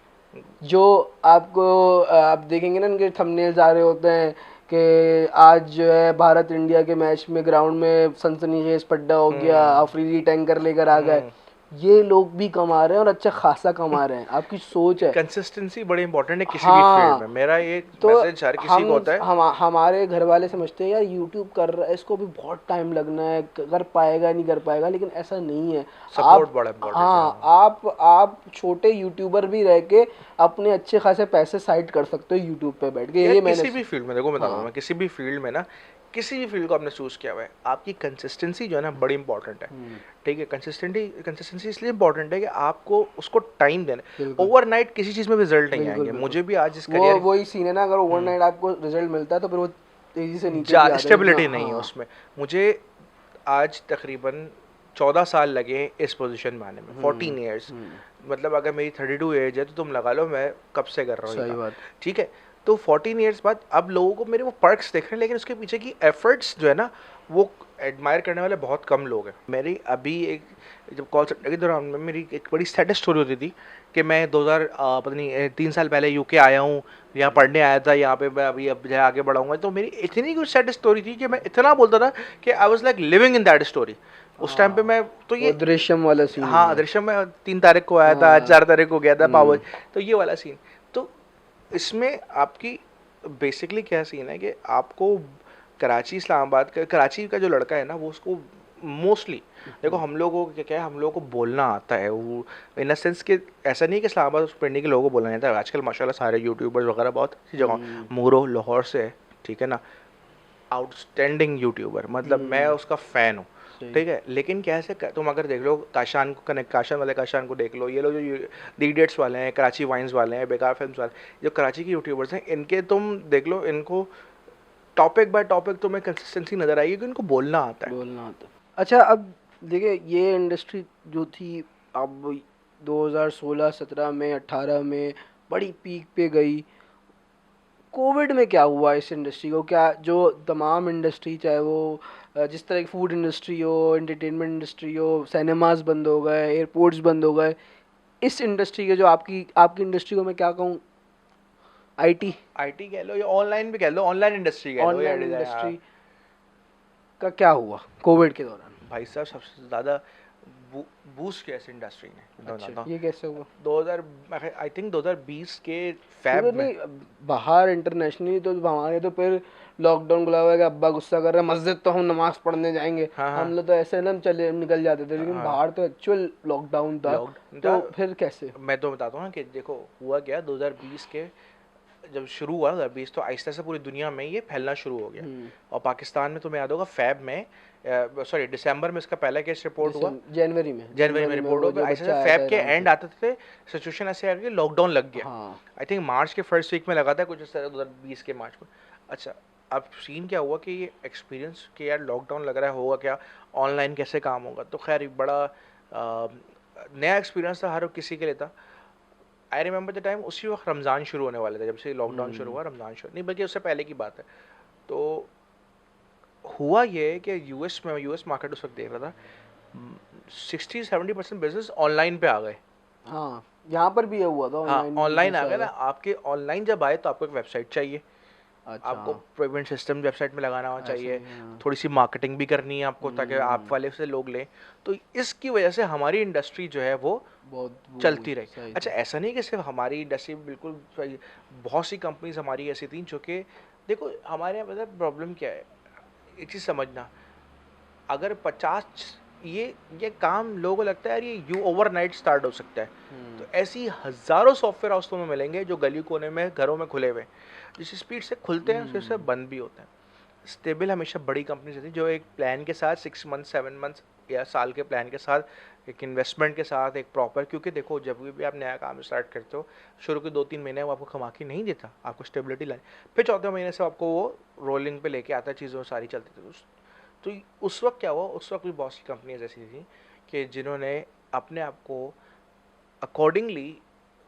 जो आपको आप देखेंगे ना उनके थंबनेल्स आ रहे होते हैं कि आज जो है भारत इंडिया के मैच में ग्राउंड में सनसनीखेज पड्डा हो गया, अफरीदी टैंकर लेकर आ गए। ये लोग भी कमा रहे हैं और अच्छा खासा कमा रहे हैं। आपकी सोच है।
कंसिस्टेंसी बड़ी इंपॉर्टेंट है किसी भी फील्ड
हाँ
में, मेरा ये
तो
मैसेज हर किसी को होता है।
हमारे घर वाले समझते हैं यार यूट्यूब कर रहा है, इसको भी बहुत टाइम लगना है, कर पाएगा नहीं कर पाएगा, लेकिन ऐसा नहीं है।
सपोर्ट
आप
बड़ा इंपॉर्टेंट
हाँ,
है।
आप छोटे यूट्यूबर भी रह के अपने अच्छे खासे पैसे साइड कर सकते हो यूट्यूब पे बैठ के।
यार
ये मैंने
किसी भी फील्ड में, देखो मैं बता रहा हूँ,
हाँ
मैं किसी भी फील्ड में ना, किसी भी फील्ड को आपने चूज किया हुआ है, आपकी कंसिस्टेंसी जो है ना बड़ी इंपॉर्टेंट है, ठीक है। कंसिस्टेंसी इसलिए इंपॉर्टेंट है कि आपको उसको टाइम देना,
बिल्कुल
ओवरनाइट किसी चीज़ में रिजल्ट नहीं
बिल्कुल
आएंगे।
बिल्कुल।
मुझे भी आज इस
वो
करियर,
वही सीन है ना, अगर ओवरनाइट आपको रिजल्ट मिलता है तो फिर वो तेजी से नीचे भी आता है,
स्टेबिलिटी
क्योंकि
नहीं है
हाँ
उसमें। मुझे आज तकरीबन 14 साल लगे इस पोजीशन में आने में, 14 ईयर्स। मतलब अगर मेरी 32 एज है तो तुम लगा लो मैं कब से कर रहा हूँ ये
सही
काम,
बात।
ठीक है। तो 14 ईयर्स बाद अब लोगों को मेरे वो पर्क्स देख रहे हैं, लेकिन उसके पीछे की एफर्ट्स जो है ना वो एडमायर करने वाले बहुत कम लोग हैं। मेरी अभी एक जब कॉल सेंटर के दौरान में मेरी एक बड़ी सैड स्टोरी होती थी कि मैं 2000 पता नहीं 3 साल पहले यूके आया हूँ, यहाँ पढ़ने आया था, यहाँ पे मैं अभी अब जो है आगे बढ़ाऊंगा। तो मेरी इतनी कुछ सैड स्टोरी थी कि मैं इतना बोलता था कि I was like living in that story उस टाइम पे। मैं तो
वो
ये
दृश्यम वाला सीन हो
हाँ
गया।
दृश्यम में 3 तारीख को आया था,
हाँ।
4 तारीख को गया था पावर,
हम्म।
तो ये वाला सीन। तो इसमें आपकी बेसिकली क्या सीन है कि आपको कराची इस्लामाबाद का, कराची का जो लड़का है ना वो उसको मोस्टली देखो हम लोगों को क्या है, हम लोगों को बोलना आता है वो इन अ सेंस कि ऐसा नहीं है कि इस्लामाबाद उस पिंडी के लोगों को बोलना नहीं आता है। आजकल माशाल्लाह सारे यूट्यूबर्स वगैरह बहुत अच्छी जगह, मोरो लाहौर से है, ठीक है ना, आउटस्टैंडिंग यूट्यूबर, मतलब मैं उसका फ़ैन हूँ,
सही।
ठीक है। लेकिन क्या है तुम अगर देख लो काशान को, कनेक्ट काशान वाले काशान को देख लो, ये लोग जो दी इडियट्स वाले हैं, कराची वाइन्स वाले हैं, बेकार फिल्म्स वाले, जो कराची के यूट्यूबर्स हैं, इनके तुम देख लो, इनको टॉपिक बाय टॉपिक तुम्हें कंसिस्टेंसी नज़र आएगी कि इनको बोलना आता है।
बोलना आता। अच्छा, अब देखिए ये इंडस्ट्री जो थी अब 2016-17 में 18 में बड़ी पीक पे गई। कोविड में क्या हुआ इस इंडस्ट्री को? क्या जो तमाम इंडस्ट्री, चाहे वो जिस तरह की फूड इंडस्ट्री हो, एंटरटेनमेंट इंडस्ट्री हो, सिनेमास बंद हो गए, एयरपोर्ट्स बंद हो गए, इस इंडस्ट्री के जो आपकी आपकी इंडस्ट्री को मैं क्या कहूँ, आईटी
आईटी कह लो या ऑनलाइन भी कह लो, ऑनलाइन इंडस्ट्री कह लो या
ऑनलाइन इंडस्ट्री का क्या हुआ कोविड के दौरान?
भाई साहब सबसे ज़्यादा बूस्ट किया इस इंडस्ट्री ने, मैं
अच्छा,
बताता हूँ।
ये कैसे हुआ?
2000 आई थिंक 2020 के
क्योंकि
फैब में,
नहीं, बाहर इंटरनेशनली तो हमारे तो फिर लॉकडाउन खुला हुआ है कि अब्बा गुस्सा कर रहे हैं, मस्जिद तो हम नमाज पढ़ने जाएंगे,
हाँ हाँ
हम लोग तो ऐसे ना चले निकल जाते थे, लेकिन
हाँ
बाहर तो एक्चुअल लॉकडाउन था।
लॉकडाउन
तो
था।
फिर कैसे?
मैं तो बताता हूँ ना कि देखो हुआ क्या, 2020 के जब शुरू हुआ 2020 तो आहिस्ता से पूरी दुनिया में ये फैलना शुरू हो गया। और पाकिस्तान में तुम्हें याद होगा फैब में, सॉरी दिसंबर में इसका पहला केस रिपोर्ट हुआ,
जनवरी
जनवरी में रिपोर्ट
वो
हुआ,
जो
ऐसे
बच्चा
से
आया था
फैब के
ईरान
एंड
से।
आते थे सिचुएशन ऐसे आ गई, लॉकडाउन लग गया।
हाँ।
आई थिंक मार्च के फर्स्ट वीक में लगा था कुछ इस तरह, 2020 के मार्च में। अच्छा, अब सीन क्या हुआ कि ये एक्सपीरियंस कि यार लॉकडाउन लग रहा है, होगा क्या, ऑनलाइन कैसे काम होगा, तो खैर एक बड़ा नया एक्सपीरियंस था हर किसी के लिए था। आई रिमेंबर द टाइम उसी वक्त रमज़ान शुरू होने वाले थे, जब से लॉकडाउन शुरू हुआ रमज़ान शुरू नहीं बल्कि उससे पहले की बात है। तो हुआ ये कि यूएस मार्केट उस वक्त देख रहा था, 60-70% बिजनेस ऑनलाइन पे आ गए।
हाँ, यहाँ पर भी ये हुआ था,
हाँ
ऑनलाइन
ऑनलाइन
बिजनेस
आ
आ
गए ना,
गए।
आपके ऑनलाइन जब आए तो आपको एक वेबसाइट चाहिए,
अच्छा।
आपको पेमेंट सिस्टम वेबसाइट में लगाना
ऐसा
चाहिए,
ही है, हाँ।
थोड़ी सी मार्केटिंग भी करनी है आपको ताकि आप वाले से लोग लें। तो इसकी वजह से हमारी इंडस्ट्री जो है वो
बहुत वो
चलती रही।
सही
अच्छा
था।
ऐसा नहीं कि सिर्फ हमारी इंडस्ट्री बिल्कुल सही, बहुत सी कंपनीज हमारी ऐसी थी जो कि देखो हमारे यहाँ मतलब प्रॉब्लम क्या है, एक चीज़ समझना, अगर 50 ये काम लोगों को लगता है यार ये ओवरनाइट स्टार्ट हो सकता है, तो ऐसी हज़ारों सॉफ्टवेयर हाउस तुम्हें मिलेंगे जो गली कोने में घरों में खुले हुए, जिस स्पीड से खुलते हैं उसी से बंद भी होते हैं। स्टेबल हमेशा बड़ी कंपनीज होती हैं जो एक प्लान के साथ 6 मंथ 7 मंथ्स या साल के प्लान के साथ एक इन्वेस्टमेंट के साथ एक प्रॉपर, क्योंकि देखो जब भी आप नया काम स्टार्ट करते हो शुरू के 2-3 महीने वो आपको कमा के नहीं देता, आपको स्टेबिलिटी लाए, फिर चौथे महीने से आपको वो रोलिंग पे लेके आता है, चीज़ों सारी चलती थी। तो उस वक्त क्या हुआ, उस वक्त भी बहुत सी कंपनीज ऐसी थी कि जिन्होंने अपने आप को अकॉर्डिंगली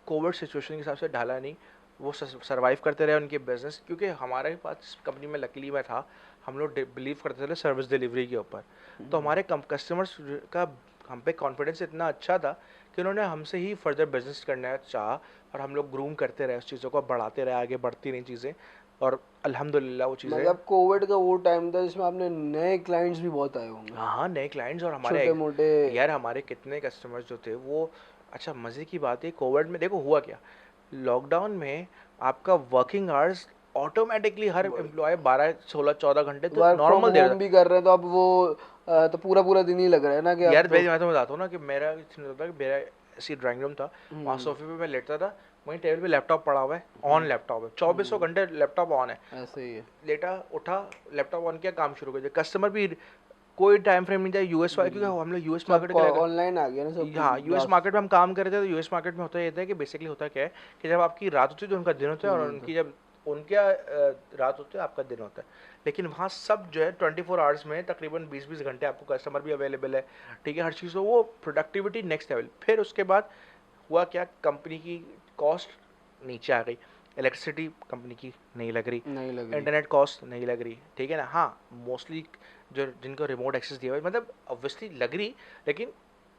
कोविड सिचुएशन के हिसाब से ढाला नहीं, वो सर्वाइव करते रहे उनके बिजनेस, क्योंकि हमारे पास कंपनी में लकीली मैं था, हम लोग बिलीव करते थे सर्विस डिलीवरी के ऊपर, तो हमारे कस्टमर्स का हम पे कॉन्फिडेंस इतना अच्छा था कि उन्होंने हमसे ही फर्दर बिजनेस करना चाहा, और हम लोग ग्रूम करते रहे उस चीज़ों को, बढ़ाते रहे, आगे बढ़ती रही चीज़ें, और अल्हम्दुलिल्लाह वो चीज़ें।
मतलब कोविड का वो टाइम था जिसमें आपने नए क्लाइंट्स भी बहुत आए होंगे,
हाँ नए क्लाइंट्स, और हमारे
छोटे मोटे।
यार हमारे कितने कस्टमर्स जो थे वो, अच्छा मज़े की बात है कोविड में देखो हुआ क्या, लॉकडाउन में आपका वर्किंग आवर्स ऑटोमेटिकली हर एम्प्लॉय 12-16-14 घंटे तो
वर्क फ्रॉम
नॉर्मल दे रहा
होम भी कर रहे हैं, तो अब वो तो पूरा पूरा दिन ही लग रहा है ना कि
था।
अब
यार
तो।
मैं तो बताता हूँ ना कि मेरा इसमें होता था कि मेरा ऐसी ड्राइंग रूम था, वहाँ सोफे पे मैं लेटता था, वहीं टेबल पे लैपटॉप पड़ा हुआ है, ऑन लैपटॉप है, 24 घंटे लैपटॉप ऑन है,
ऐसे ही है।
लेटा उठा लैपटॉप ऑन किया, काम शुरू कर दिया, कस्टमर भी कोई टाइम फ्रेम नहीं था, यूएस वाले क्योंकि हम लोग यूएस मार्केट के लिए
ऑनलाइन आ गया ना सब
हाँ
कुछ,
यूएस मार्केट में हम काम कर रहे थे, तो यूएस मार्केट में होता ये था कि बेसिकली होता क्या है कि जब आपकी रात होती है तो उनका दिन होता है, और उनकी जब उनके रात होते है, आपका दिन होता है, लेकिन वहाँ सब जो है 24 आवर्स में तकरीबन 20-20 घंटे आपको कस्टमर भी अवेलेबल है, ठीक है, हर चीज़, वो प्रोडक्टिविटी नेक्स्ट लेवल। फिर उसके बाद हुआ क्या, कंपनी की कॉस्ट नीचे आ गई, इलेक्ट्रिसिटी कंपनी की नहीं लग रही,
नहीं लग रही।
इंटरनेट कॉस्ट नहीं लग रही, ठीक है ना। हाँ, मोस्टली जो जिनको रिमोट एक्सेस दिया हुआ है, मतलब ऑब्वियसली लग रही, लेकिन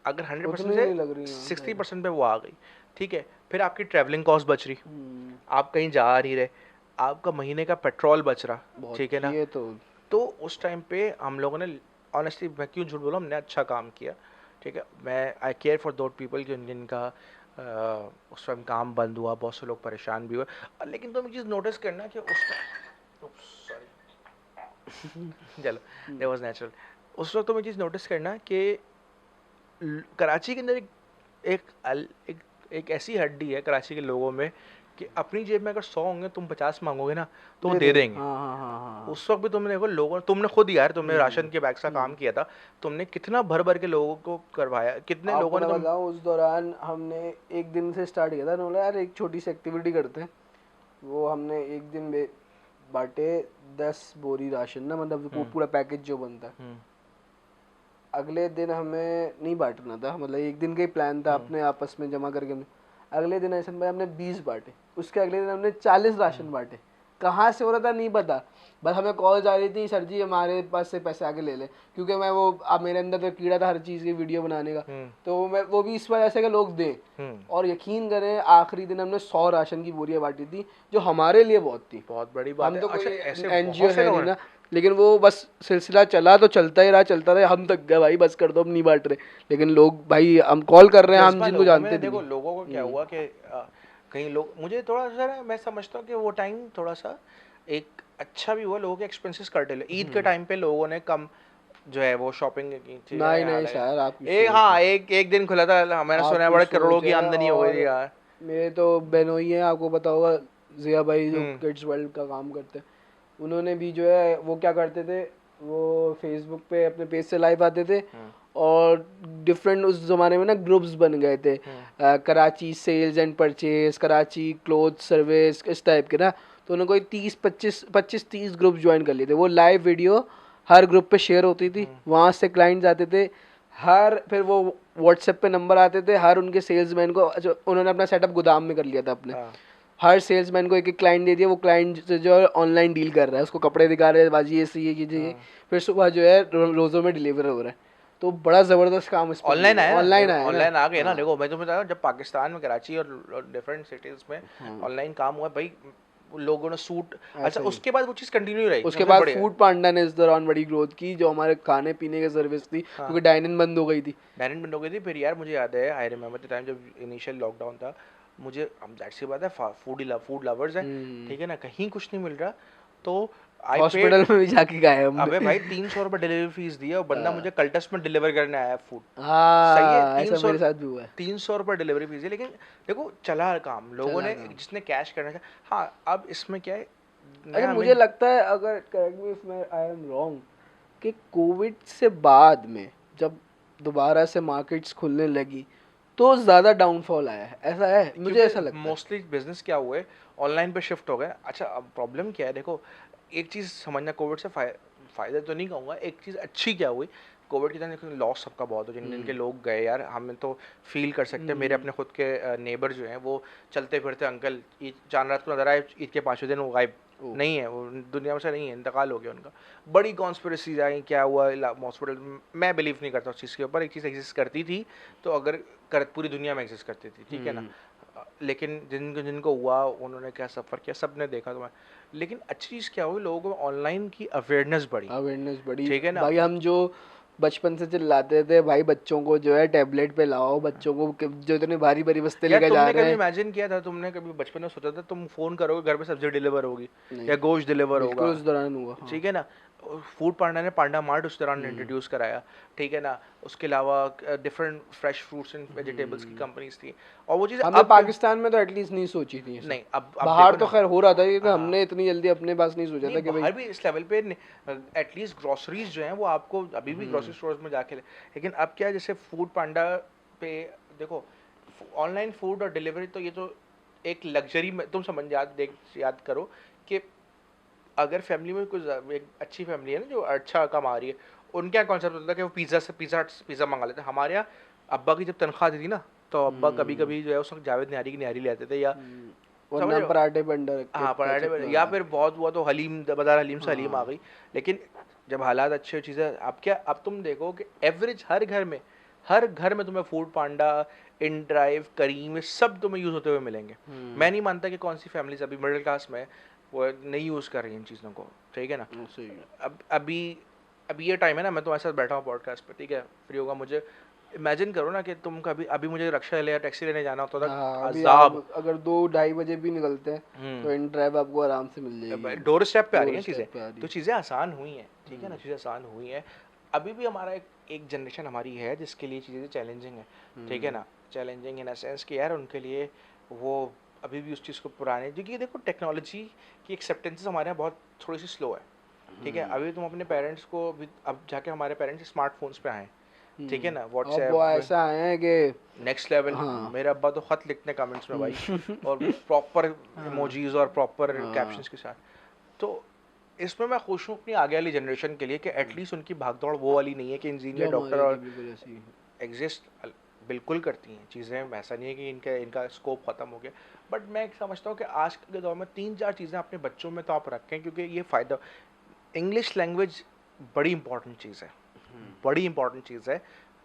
अगर 100%
उतनी
से
नहीं लग रही है, सही है।
60% पे वो आ गई, ठीक है। फिर आपकी ट्रैवलिंग कॉस्ट बच रही,
हम्म,
आप कहीं जा नहीं रहे, आपका महीने का पेट्रोल बच रहा, ठीक है
बहुत
ना।
ये तो।
तो उस टाइम पे हम लोगों ने, ऑनेस्टली मैं क्यों झूठ बोला, हमने अच्छा काम किया, ठीक है। मैं आई केयर फॉर दोट पीपल जिनका उस टाइम काम बंद हुआ, बहुत से लोग परेशान भी हुए। लेकिन तुम एक चीज़ नोटिस करना कि उस टाइम, सॉरी, चलो, दैट वाज नेचुरल। उस वक्त तुम एक चीज़ नोटिस करना कि कराची के अंदर एक एक एक ऐसी हड्डी है कराची के लोगों में कि अपनी जेब में अगर 100 होंगे, तुम 50 मांगोगे ना तो वो
दे
दे
देंगे,
देंगे।
हाँ हाँ हाँ हाँ हाँ।
उस वक्त भी तुमने देखो, लोगों, तुमने खुद यार, तुमने
हम्म
राशन के बैग का काम
हम्म।
किया था, तुमने कितना भर भर के लोगों को करवाया, कितने
आपको
लोगों ने
मैं
तुम।
बताऊं, उस दौरान हमने एक दिन से स्टार्ट किया था, उन्होंने बोला यार एक छोटी सी एक्टिविटी करते हैं। वो हमने एक दिन बांटे 10 बोरी राशन ना, मतलब वो
हम्म
पूरा पैकेज जो बनता है।
हम्म
अगले दिन हमें नहीं बांटना था, मतलब एक दिन का ही प्लान था,
हम्म
अपने आपस में जमा करके हमने। अगले दिन ऐसा भाई हमने 20 बांटे, उसके अगले दिन हमने 40
हम्म
राशन बांटे। कहाँ से हो रहा था नहीं पता, बस हमें कॉल आ रही थी, सर जी हमारे पास से पैसे आके ले लें, क्योंकि मैं वो, अब मेरे अंदर तो कीड़ा था हर चीज़ की वीडियो बनाने का।
हम्म
तो मैं वो भी इस वजह से कि लोग दें।
हम्म।
और यकीन करें आखिरी दिन हमने 100 राशन की बोरियां बांटी थी, जो हमारे लिए बहुत थी।
बहुत बड़ी बात
हम
है।
तो
अच्छा,
कोई
ऐसे
एनजीओ
बहुत से
है
लोगों
नहीं
ने।
ना, लेकिन वो बस सिलसिला चला तो चलता ही रहा, चलता रहा, हम तक गए भाई बस कर दो, हम नहीं बांट रहे। लेकिन लोग भाई हम कॉल कर रहे हैं, हम
जज्बा
जिनको
लोगों में,
जानते भी
देखो
नहीं।
लोगों को क्या हुआ कि कई लोग, मुझे थोड़ा सा ना, मैं समझता हूँ कि वो टाइम थोड़ा सा एक अच्छा भी हुआ, लोगों के एक्सपेंसेस कटे ले। ईद के टाइम पे लोगों ने कम जो है वो शॉपिंग की थी
नहीं नहीं
यार।
सर, आपकी
एक,
सोच है,
हाँ, एक दिन खुला था, मैंने सुना है
आपकी
बड़े करोड़ों
सोच
की
है।
आमदनी हो गई
और
थी यार।
मेरे तो बहनोई हैं, आपको पता होगा, जिया भाई जो
हम्म
किड्स वर्ल्ड का काम करते हैं, उन्होंने भी जो है वो क्या करते थे, वो फेसबुक पे अपने पेज से लाइव आते थे।
हम्म
और डिफरेंट उस ज़माने में ना ग्रुप्स बन गए थे,
hmm
Karachi sales and purchase, Karachi cloth service, इस टाइप के ना। तो उन्होंने कोई 30 ग्रुप ज्वाइन कर लिए थे। वो लाइव वीडियो हर ग्रुप पे शेयर होती थी,
हम्म
वहाँ से क्लाइंट्स आते थे। हर फिर वो व्हाट्सएप पे नंबर आते थे, हर उनके सेल्समैन को, अच्छा उन्होंने अपना सेटअप गोदाम में कर लिया था अपने।
हाँ
हर सेल्समैन को एक एक क्लाइंट दे दिया, वो क्लाइंट से जो है ऑनलाइन डील कर रहा है, उसको कपड़े दिखा रहे हैं, बाजी ये सी ये कीजिए।
हाँ।
फिर सुबह जो है रोज़ों में डिलीवर हो रहा है। तो बड़ा ज़बरदस्त काम इस पर भी
ऑनलाइन
हुआ,
आया ना,
ऑनलाइन
देखो
आया ना।
ऑनलाइन आ गए ना।
हाँ
देखो मैं तुम्हें बता रहा हूँ, जब पाकिस्तान में कराची और डिफरेंट सिटीज में
हाँ,
ऑनलाइन काम हुआ भाई, लोगों ने सूट। अच्छा,
ऐसा ही।
उसके बाद वो चीज़ कंटिन्यू रही,
उसके
सबसे
बाद
बढ़िया।
फूड पांडा ने इस दौरान बड़ी ग्रोथ की, जो हमारे खाने पीने की सर्विस थी,
हाँ,
क्योंकि डाइन इन बंद हो गई थी।
डायनेमिक बंद हो गई थी। फिर यार मुझे याद है, आई रिमेम्बर द टाइम जब इनिशियल लॉकडाउन था, मुझे, हम जाहिर सी बात है फूड लवर्स हैं, ठीक है ना, कहीं कुछ नहीं मिल रहा, तो आई पेड।
हॉस्पिटल में भी जाके खाए
अबे
हमने।
भाई 300 रुपये डिलीवरी फीस दिया, और बंदा मुझे कल्टस में डिलीवर करने आया फूड। सही है,
हाँ,
तीन
ऐसा
सौ
मेरे साथ भी हुआ है।
300 रुपये डिलीवरी फीस है, लेकिन देखो चला काम, लोगों
चला
ने,
काम।
जिसने कैश करना था। हाँ, अब इसमें क्या है,
अच्छा
नया
मुझे
हमें।
लगता है, अगर करेक्ट मी इफ मैं आई एम रॉन्ग, कि कोविड से बाद में जब दोबारा से मार्केट्स खुलने लगी तो ज़्यादा डाउनफॉल आया है, ऐसा है, मुझे
क्योंकि
ऐसा लगता है।
मोस्टली बिजनेस क्या हुए, ऑनलाइन पे शिफ्ट हो गए। अच्छा, अब प्रॉब्लम क्या है, देखो एक चीज़ समझना, कोविड से फ़ायदा तो नहीं कहूँगा, एक चीज़ अच्छी क्या हुई, कोविड के टाइम लॉस सबका बहुत हो, जिनके
हम्म
लोग गए यार, हमें तो फील कर सकते हैं। मेरे
हम्म।
अपने खुद के नेबर जो हैं, वो चलते फिरते अंकल, ईद चांद रात को नजर आए, ईद के 5वें दिन वो गायब,
ओ।
नहीं है, वो दुनिया में से नहीं है, इंतकाल हो गया उनका। बड़ी कॉन्स्पिरेसीज आई, क्या हुआ हॉस्पिटल। मैं बिलीव नहीं करता उस चीज़ के ऊपर। एक चीज़ एग्जिस्ट करती थी तो अगर पूरी दुनिया में एग्जिस्ट करती थी, ठीक है ना।
हम्म।
लेकिन जिनको जिनको हुआ, उन्होंने क्या सफ़र किया, सब ने देखा। तुम्हें, लेकिन अच्छी चीज़ क्या हुई, लोगों में ऑनलाइन की अवेयरनेस बढ़ी,
अवेयरनेस बड़ी।
ठीक है ना।
भाई हम जो बचपन से चिल्लाते थे भाई बच्चों को जो है टैबलेट पे लाओ, बच्चों को जो इतने भारी भारी बस्ते
यार
लेके जा
तुमने
रहे
कभी
हैं।
इमेजिन किया था, तुमने कभी बचपन में सोचा था तुम फ़ोन करोगे, घर पे सब्जी डिलीवर होगी
नहीं,
या गोश्त डिलीवर
बिल्कुल
होगा,
उस दौरान हुआ, हाँ।
ठीक है ना। फूड पांडा ने पांडा मार्ट उस दौरान
हम्म
इंट्रोड्यूस कराया, ठीक है ना। उसके अलावा different fresh fruits and vegetables की
हम्म।
कंपनीज थी, और वो चीज़
हमने
अब
पाकिस्तान में तो एटलीस्ट नहीं सोची थी ये सब।
नहीं, अब
बाहर
देखो
तो
ना।
खैर हो रहा था, क्योंकि
हाँ,
हमने इतनी जल्दी अपने पास नहीं सोचा
नहीं
था कि भाई।
बाहर भी इस लेवल पे एटलीस्ट ग्रोसरीज जो हैं वो आपको अभी भी
हम्म
ग्रोसरी स्टोर्स में जाके लेकिन अब क्या है, जैसे फूड पांडा पे देखो, ऑनलाइन फूड और डिलीवरी तो ये तो एक लग्जरी में तुम समझ याद करो कि अगर फैमिली में कुछ एक अच्छी फैमिली है ना जो अच्छा कमा रही है, उनका क्या कॉन्सेप्ट होता है कि वो पिज़्ज़ा मंगा लेते हैं। हमारे यहाँ अब्बा की जब तनख्वाह आती थी ना, तो अब्बा कभी कभी जो है उस वक्त जावेद न्यारी की न्यारी ले आते थे, या समझ
वरना
रहे हो,
पराठे बंडर रख के
हाँ पराठे
केचप
या
लगा
फिर बहुत हुआ तो हलीम, बाजार हलीम से हलीम आ
हाँ
गई। लेकिन जब हालात अच्छे चीज़ें, अब तुम देखो कि एवरेज हर घर में तुम्हें फूड पांडा, इन ड्राइव, करीम, ये सब तुम्हें यूज़ होते हुए मिलेंगे। मैं नहीं मानता कि कौन सी फैमिलीज अभी मिडिल क्लास में वो नहीं यूज़ कर रही हैं इन चीज़ों को, ठीक है ना।
सही है।
अब अभी अभी ये टाइम है ना, मैं तुम्हारे साथ बैठा हूँ पॉडकास्ट पे, ठीक है, फ्री होगा, मुझे इमेजिन करो ना कि तुम कभी अभी मुझे रक्षा ले या टैक्सी लेने जाना होता था,
हाँ अभी आप
अजाब।
अगर 2-2:30 बजे भी निकलते हैं तो इन ड्राइव आपको आराम से मिल जाएगी,
डोर स्टेप पे आ रही
डोर
हैं चीज़ें,
स्टेप पे आ रही
तो
है।
चीज़ें आसान हुई हैं, ठीक है ना, चीज़ें आसान हुई हैं। अभी भी हमारा एक जनरेशन हमारी है जिसके लिए चीज़ें चैलेंजिंग है, ठीक है ना, चैलेंजिंग इन अ सेंस कि यार उनके लिए वो अभी भी उस चीज़ को पुराने, क्योंकि देखो टेक्नोलॉजी की एक्सेप्टेंसेस हमारे यहाँ बहुत थोड़ी सी स्लो है, ठीक है। अभी तुम अपने पेरेंट्स को अभी, अब जाके हमारे पेरेंट्स स्मार्टफोन्स पे आए, ठीक है ना,
अब वो
व्हाट्सएप
ऐसा आए हैं कि
नेक्स्ट लेवल।
हाँ
मेरे अब्बा तो खत लिखते हैं कमेंट्स में भाई, और प्रॉपर
हाँ
इमोजीज और प्रॉपर
हाँ
कैप्शंस के साथ। तो इसमें मैं खुश हूँ अपनी आगे वाली जनरेशन के लिए कि एटलीस्ट उनकी भागदौड़ वो वाली नहीं है कि इंजीनियर,
जो
डॉक्टर
हमारे थी
और
बिल्कुल ऐसी।
एग्जिस्ट बिल्कुल करती हैं चीज़ें, ऐसा नहीं है कि इनका इनका स्कोप ख़त्म हो गया। बट मैं समझता हूँ कि आज के दौर में 3-4 चीज़ें अपने बच्चों में तो आप रखें, क्योंकि ये फ़ायदा, इंग्लिश लैंग्वेज बड़ी इंपॉर्टेंट चीज़ है, बड़ी इंपॉर्टेंट चीज़ है।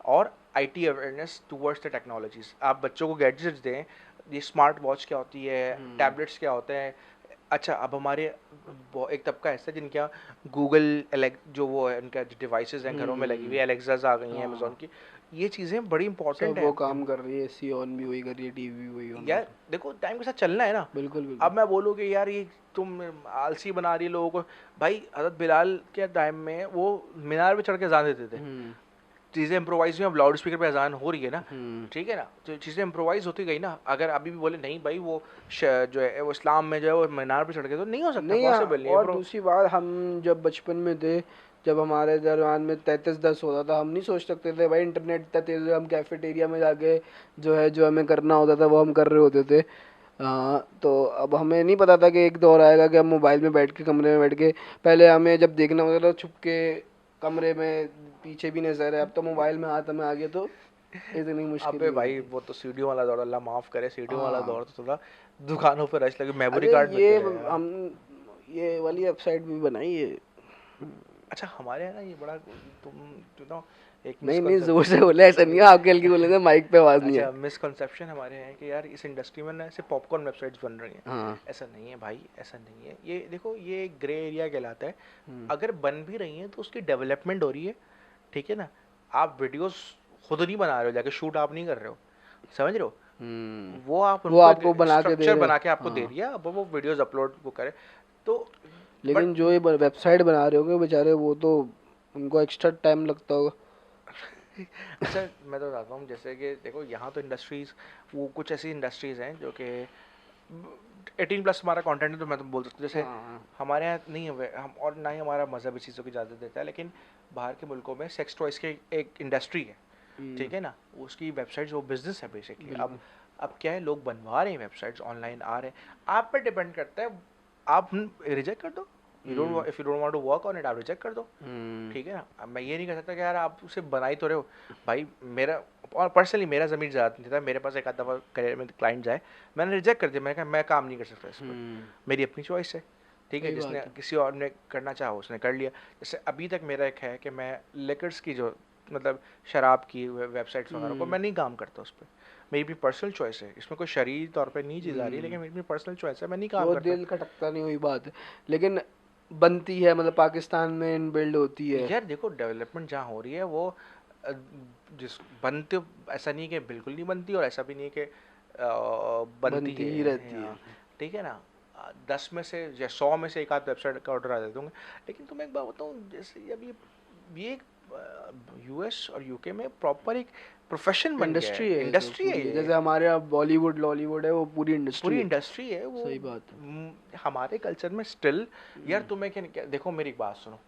और IT awareness towards the technologies, आप बच्चों को गैजेट्स दें, ये स्मार्ट वॉच क्या होती है, टैबलेट्स क्या होते हैं। अच्छा, अब हमारे एक तबका ऐसा है जिनके यहाँ गूगल जो वो है उनका जो डिवाइसेस हैं घरों में लगी हुई, एलेक्साज आ गई हैं अमेजोन
हाँ
की, ये चीज़ें बड़ी इंपॉर्टेंट
सब वो
हैं।
काम कर रही है, एसी ऑन भी वही कर रही है, टीवी भी वही ऑन कर
यार
रही
देखो टाइम के साथ चलना है ना।
है। बिल्कुल
अब
बिल्कुल।
मैं बोलूँ कि यार ये तुम आलसी बना रही है लोगों को, भाई हज़रत बिलाल के टाइम में वो मीनार पे चढ़ के अजान देते थे, चीज़ें इम्प्रोवाइज हुई, अब लाउड स्पीकर पे अजान हो रही है ना, ठीक है ना, तो चीज़ें इम्प्रोवाइज होती गई ना। अगर अभी भी बोले नहीं भाई वो जो है वो इस्लाम में जो है वो मीनार पे चढ़ के, तो नहीं हो सकता,
नहीं
पॉसिबल नहीं है
और
ब्रो।
दूसरी बात, हम जब बचपन में थे, जब हमारे दरमियान में 33-10 होता था, हम नहीं सोच सकते थे भाई इंटरनेट इतना तेज है, हम कैफेटेरिया में जाके जो है जो हमें करना होता था वो हम कर रहे होते थे। तो अब हमें नहीं पता था कि एक दौर आएगा कि हम मोबाइल में बैठ के, कमरे में बैठ के, पहले हमें जब देखना होता था छुप के कमरे में, पीछे भी नजर है, अब तो मोबाइल में हाथ में आ गया तो इतनी मुश्किल
अबे
नहीं
भाई
होती।
वो तो सीढ़ियों वाला दौर, अल्लाह माफ़ करे, सीढ़ियों वाला
हाँ
दौर तो थोड़ा दुकानों पर रश लगे, मेमोरी
अरे
कार्ड
ये
मिलते रहे यार।
हम ये वाली वेबसाइट भी बनाई है।
अच्छा हमारे यहाँ ना ये बड़ा, तुम बताओ, एक
नहीं नहीं जोर
मिसकॉन्सेप्शन,
से बोले, ऐसा नहीं है, आपके हल्की बोले थे, माइक पे आवाज नहीं है।
अच्छा मिसकॉन्सेप्शन हमारे यहाँ है कि यार इस इंडस्ट्री में ना ऐसे पॉपकॉर्न वेबसाइट्स बन रही हैं।
हाँ
ऐसा नहीं है भाई, ऐसा नहीं है, ये देखो ये ग्रे एरिया कहलाता है। अगर बन भी रही हैं तो उसकी डेवलपमेंट हो रही है, ठीक है ना। आप वीडियोस खुद नहीं बना रहे हो, जाके शूट आप नहीं कर रहे हो, समझ रहे हो, वो आप
वो
उनको
आपको
एक
बना के दे
स्ट्रक्चर
रहे
बना
हैं।
के आपको दे
हाँ
दिया, अब वो वीडियोस अपलोड वो करे तो। बट
लेकिन जो ये वेबसाइट बना रहे होंगे बेचारे, वो तो उनको एक्स्ट्रा टाइम लगता होगा।
अच्छा मैं तो बताता हूँ, जैसे कि देखो यहाँ तो इंडस्ट्रीज़, वो कुछ ऐसी इंडस्ट्रीज़ हैं जो कि 18+ हमारा कंटेंट है, तो मैं तो बोल सकता हूँ जैसे
हाँ
हमारे यहाँ नहीं है हम, और ना ही हमारा मज़हब इस चीज़ों की इजाज़त देता है, लेकिन बाहर के मुल्कों में सेक्स टॉयज़ की एक इंडस्ट्री है, ठीक है ना, उसकी वेबसाइट्स वो बिज़नेस है बेसिकली।
बिल्कुल।
अब क्या है, लोग बनवा रहे हैं वेबसाइट्स, ऑनलाइन आ रहे हैं, आप पे डिपेंड करता है, आप रिजेक्ट कर दो, if you don't want to work on it, आप रिजेक्ट कर दो, ठीक है ना। अब मैं ये नहीं कर सकता कि यार आप उसे बना ही तो रहे हो भाई। मेरा और पर्सनली मेरा ज़मीर ज़्यादा नहीं था, मेरे पास एक आध दफ़ा करियर में क्लाइंट जाए, मैंने रिजेक्ट कर दिया, मैंने कहा मैं काम नहीं कर सकता इस पर, मेरी अपनी चॉइस है, ठीक है,
सही
जिसने
बात है।
किसी और ने करना चाहा उसने कर लिया। जैसे अभी तक मेरा एक है कि मैं लिकर्स की जो मतलब शराब की वेबसाइट्स वगैरह को मैं नहीं काम करता उस पर, मेरी अपनी पर्सनल चॉइस है, इसमें कोई शरीर तौर पे नहीं चीज़ आ रही है, लेकिन मेरी अपनी पर्सनल चॉइस है, मैं नहीं काम
वो
करता।
दिल खटकता नहीं हुई बात है, लेकिन बनती है, मतलब पाकिस्तान में इनबिल्ड होती है।
यार देखो डेवलपमेंट जहाँ हो रही है वो अ, जिस बनते, ऐसा नहीं है कि बिल्कुल नहीं बनती, और ऐसा भी नहीं है कि बनती
बनती
है
ही रहती है।
यहाँ, ठीक है ना। 10 में से या 100 में से एक आध वेबसाइट का ऑर्डर आ जाते होंगे। लेकिन तुम्हें एक बात बताऊँ, जैसे अब ये एक यूएस और यूके में प्रॉपर एक प्रोफेशन बन गया
इंडस्ट्री
है,
है इसमें
इंडस्ट्री है
पूरी,
ये,
जैसे हमारे यहाँ बॉलीवुड लॉलीवुड है, वो पूरी इंडस्ट्री
पूरी
है।
इंडस्ट्री है वो।
सही बात है।
हमारे कल्चर में स्टिल, यार तुम्हें क्या देखो मेरी एक बात सुनो,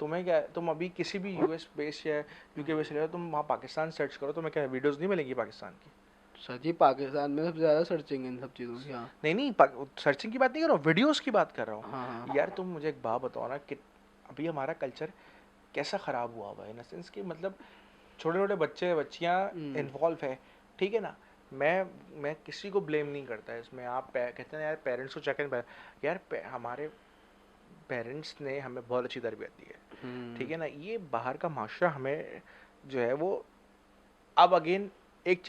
तुम्हें क्या, तुम अभी किसी भी यूएस बेस या यूके बेस ले तुम वहाँ पाकिस्तान सर्च करो, तुम्हें क्या वीडियोस नहीं मिलेंगी पाकिस्तान की,
सच ही पाकिस्तान में सबसे ज़्यादा सर्चिंग इन सब चीज़ों की। हाँ
नहीं नहीं, सर्चिंग की बात नहीं कर रहा हूँ, वीडियोस की बात कर रहा हूँ।
हाँ हाँ।
यार तुम मुझे एक बात बताओ ना कि अभी हमारा कल्चर कैसा ख़राब हुआ हुआ है, इन सेंस कि मतलब छोटे छोटे बच्चे बच्चियाँ
हम्म।
इन्वॉल्व है, ठीक है ना। मैं किसी को ब्लेम नहीं करता है इसमें। आप कहते हैं यार पेरेंट्स को चेक इन, यार हमारे पेरेंट्स ने हमें बहुत अच्छी तरबियत दी है, ठीक है ना। ये बाहर का माशरा हमें जो है वो, अब अगेन एक चीज़